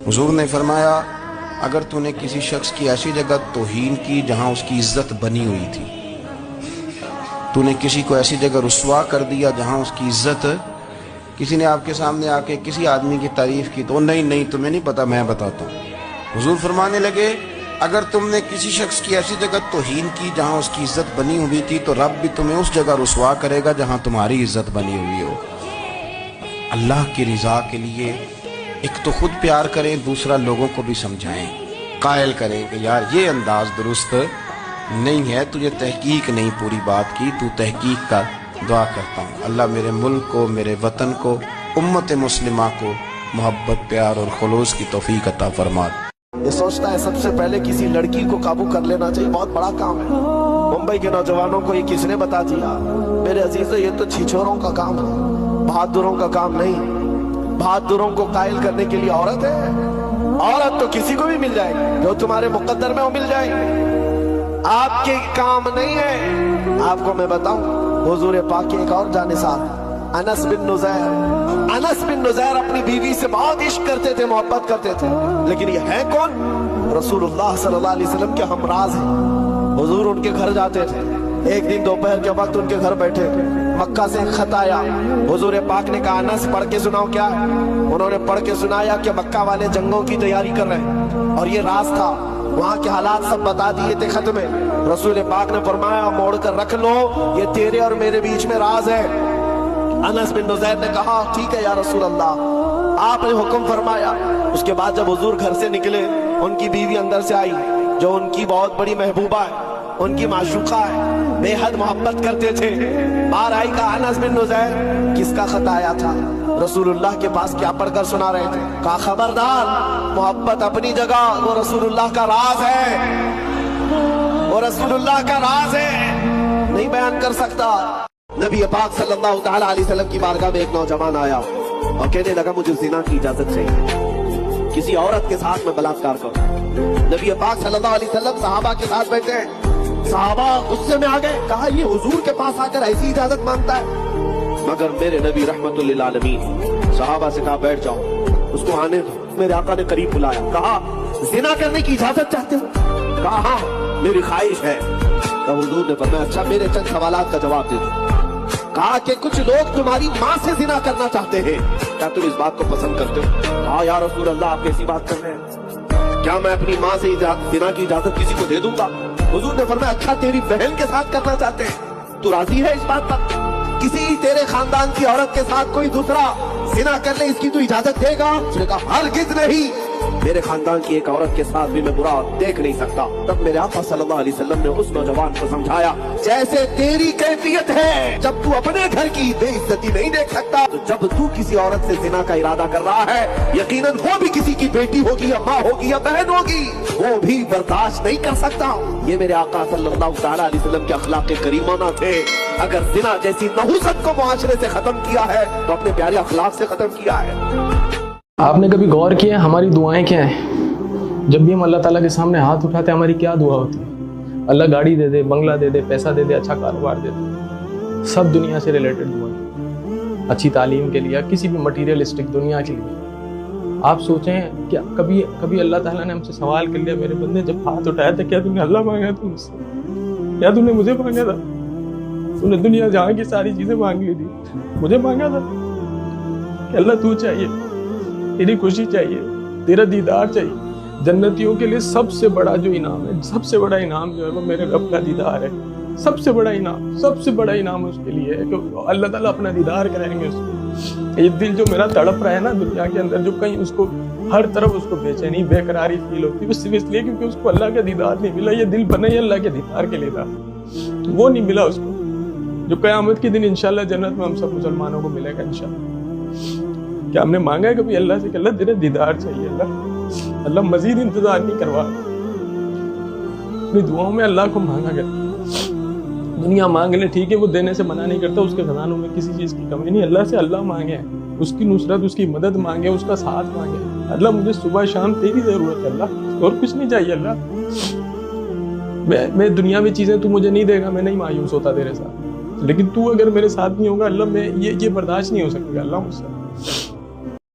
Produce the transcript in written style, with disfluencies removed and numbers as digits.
حضور نے فرمایا اگر تو نے کسی شخص کی ایسی جگہ توہین کی جہاں اس کی عزت بنی ہوئی تھی، تو نے کسی کو ایسی جگہ رسوا کر دیا جہاں اس کی عزت، کسی نے آپ کے سامنے آ کے کسی آدمی کی تعریف کی تو نہیں تمہیں نہیں پتا، میں بتاتا ہوں۔ حضور فرمانے لگے اگر تم نے کسی شخص کی ایسی جگہ توہین کی جہاں اس کی عزت بنی ہوئی تھی تو رب بھی تمہیں اس جگہ رسوا کرے گا جہاں تمہاری عزت بنی ہوئی ہو۔ اللہ کی رضا کے لیے ایک تو خود پیار کریں، دوسرا لوگوں کو بھی سمجھائیں، قائل کریں کہ یار یہ انداز درست نہیں ہے، تجھے تحقیق نہیں پوری بات کی، تو تحقیق کا دعا کرتا ہوں اللہ میرے ملک کو، میرے وطن کو، امت مسلمہ کو محبت، پیار اور خلوص کی توفیق عطا فرما۔ یہ سوچتا ہے سب سے پہلے کسی لڑکی کو قابو کر لینا چاہیے، بہت بڑا کام ہے۔ ممبئی کے نوجوانوں کو یہ کس نے بتا دیا؟ میرے عزیزو یہ تو چھچوروں کا کام ہے، بہادروں کا کام نہیں۔ بہادروں کو قائل کرنے کے لیے عورت ہے، عورت تو کسی کو بھی مل جائے گی، جو تمہارے مقدر میں وہ مل جائے گی، آپ کے کام نہیں ہے۔ آپ کو میں بتاؤں حضور پاک کے ایک اور جانثار انس بن نزیر اپنی بیوی سے بہت عشق کرتے تھے، محبت کرتے تھے، لیکن یہ ہے کون؟ رسول اللہ صلی اللہ علیہ وسلم کے ہمراز ہیں۔ حضور ان کے گھر جاتے تھے، ایک دن دوپہر کے وقت ان کے گھر بیٹھے، مکہ سے ایک خط آیا، حضور پاک نے کہا انس پڑھ کے سناؤ کیا ہے؟ انہوں نے پڑھ کے سنایا کہ مکہ والے جنگوں کی تیاری کر رہے ہیں، اور یہ راز تھا، وہاں کے حالات سب بتا دیے تھے خط میں۔ رسول پاک نے فرمایا موڑ کر رکھ لو، یہ تیرے اور میرے بیچ میں راز ہے۔ انس بن نزیر نے کہا ٹھیک ہے یا رسول اللہ، آپ نے حکم فرمایا۔ اس کے بعد جب حضور گھر سے نکلے، ان کی بیوی اندر سے آئی، جو ان کی بہت بڑی محبوبہ ہے، ان کی معشوقہ ہے، بے حد محبت کرتے تھے۔ باہر آئی، کہا انس بن نزیر کس کا خط آیا تھا؟ رسول اللہ کے پاس کیا پڑھ کر سنا رہے تھے؟ کہا خبردار، محبت اپنی جگہ، وہ رسول اللہ کا راز ہے، وہ رسول اللہ کا راز ہے، نہیں بیان کر سکتا۔ نبی پاک صلی اللہ تعالیٰ علیہ وسلم کی بارگاہ میں ایک نوجوان آیا اور کہنے لگا مجھے زنا کی اجازت چاہیے، کسی عورت کے ساتھ میں بلااتکار کروں۔ نبی پاک صلی اللہ علیہ وسلم صحابہ کے ساتھ بیٹھے ہیں، صحابہ غصے میں آ گئے، کہا یہ حضور کے پاس آ کر ایسی اجازت مانگتا ہے؟ مگر میرے نبی رحمت للعالمین، صحابہ سے کہا بیٹھ جاؤ، اس کو آنے دو۔ میرے آقا نے قریب بلایا، کہا زنا کرنے کی اجازت چاہتے ہو؟ کہا ہاں میری خواہش ہے۔ تو حضور نے فرمایا اچھا میرے چند سوالات کا جواب دے دو۔ کہا کہ کچھ لوگ تمہاری ماں سے زنا کرنا چاہتے ہیں، کیا تم اس بات کو پسند کرتے ہو؟ کہا یا رسول اللہ آپ کیسی بات کر رہے ہیں، کیا میں اپنی ماں سے زنا کی اجازت کسی کو دے دوں گا؟ حضور نے فرمایا اچھا تیری بہن کے ساتھ کرنا چاہتے ہیں، تو راضی ہے اس بات پر؟ کسی تیرے خاندان کی عورت کے ساتھ کوئی دوسرا زنا کر لے، اس کی تو اجازت دے گا؟ اس نے کہا ہرگز نہیں، میرے خاندان کی ایک عورت کے ساتھ بھی میں برا دیکھ نہیں سکتا۔ تب میرے آقا صلی اللہ علیہ وسلم نے اس نوجوان کو سمجھایا جیسے تیری کیفیت ہے، جب تو اپنے گھر کی بے عزتی نہیں دیکھ سکتا، تو جب تو کسی عورت سے زنا کا ارادہ کر رہا ہے، یقیناً وہ بھی کسی کی بیٹی ہوگی یا ماں ہوگی یا بہن ہوگی، وہ بھی برداشت نہیں کر سکتا۔ یہ میرے آقا صلی اللہ تعالیٰ علیہ وسلم کے اخلاق کریمانہ تھے۔ اگر زنا جیسی نحوست کو معاشرے سے ختم کیا ہے تو اپنے پیارے اخلاق سے ختم کیا ہے۔ آپ نے کبھی غور کیا ہماری دعائیں کیا ہیں؟ جب بھی ہم اللہ تعالیٰ کے سامنے ہاتھ اٹھاتے ہیں ہماری کیا دعا ہوتی ہے؟ اللہ گاڑی دے دے، بنگلہ دے دے، پیسہ دے دے، اچھا کاروبار دے دے، سب دنیا سے ریلیٹڈ دعائیں، اچھی تعلیم کے لیے، کسی بھی مٹیریلسٹک دنیا کے لیے۔ آپ سوچیں کیا کبھی اللہ تعالیٰ نے ہم سے سوال کر لیا میرے بندے جب ہاتھ اٹھایا تھا کیا تم نے اللہ مانگا تھا مجھ سے؟ کیا تم نے مجھے مانگا تھا؟ تم نے دنیا جہاں کی ساری چیزیں مانگ لی تھی، مجھے مانگا تھا کہ اللہ تو چاہیے، تیری خوشی چاہیے، تیرا دیدار چاہیے۔ جنتیوں کے لیے سب سے بڑا جو انعام ہے، سب سے بڑا انعام جو ہے وہ میرے رب کا دیدار ہے۔ سب سے بڑا انعام اس کے لیے ہے کہ اللہ تعالیٰ اپنا دیدار کرائیں گے اس کو۔ یہ دل جو میرا تڑپ رہا ہے نا دنیا کے اندر، جو کہیں اس کو ہر طرف اس کو بے چینی، بے قراری فیل ہوتی ہے، وہ صرف اس لیے کیونکہ اس کو اللہ کا دیدار نہیں ملا۔ یہ دل بنا ہی اللہ کے دیدار کے لیے تھا، وہ نہیں ملا اس کو، جو قیامت کے دن انشاءاللہ جنت میں ہم سب مسلمانوں کو ملے گا انشاءاللہ۔ کیا ہم نے مانگا ہے کبھی اللہ سے کہ اللہ تیرا دیدار چاہیے، اللہ مزید انتظار نہیں کروا؟ اپنی دعاؤں میں اللہ کو مانگا گیا۔ دنیا مانگ لے ٹھیک ہے، وہ دینے سے منع نہیں کرتا، اس کے خزانوں میں کسی چیز کی کمی نہیں۔ اللہ سے اللہ مانگے، اس کی نصرت، اس کی مدد مانگے، اس کا ساتھ مانگے۔ اللہ مجھے صبح شام تیری ضرورت ہے اللہ، اور کچھ نہیں چاہیے اللہ۔ میں دنیاوی چیزیں تو مجھے نہیں دے گا، میں نہیں مایوس ہوتا تیرے ساتھ، لیکن تو اگر میرے ساتھ نہیں ہوگا اللہ، میں یہ برداشت نہیں ہو سکے گا اللہ مجھ سے۔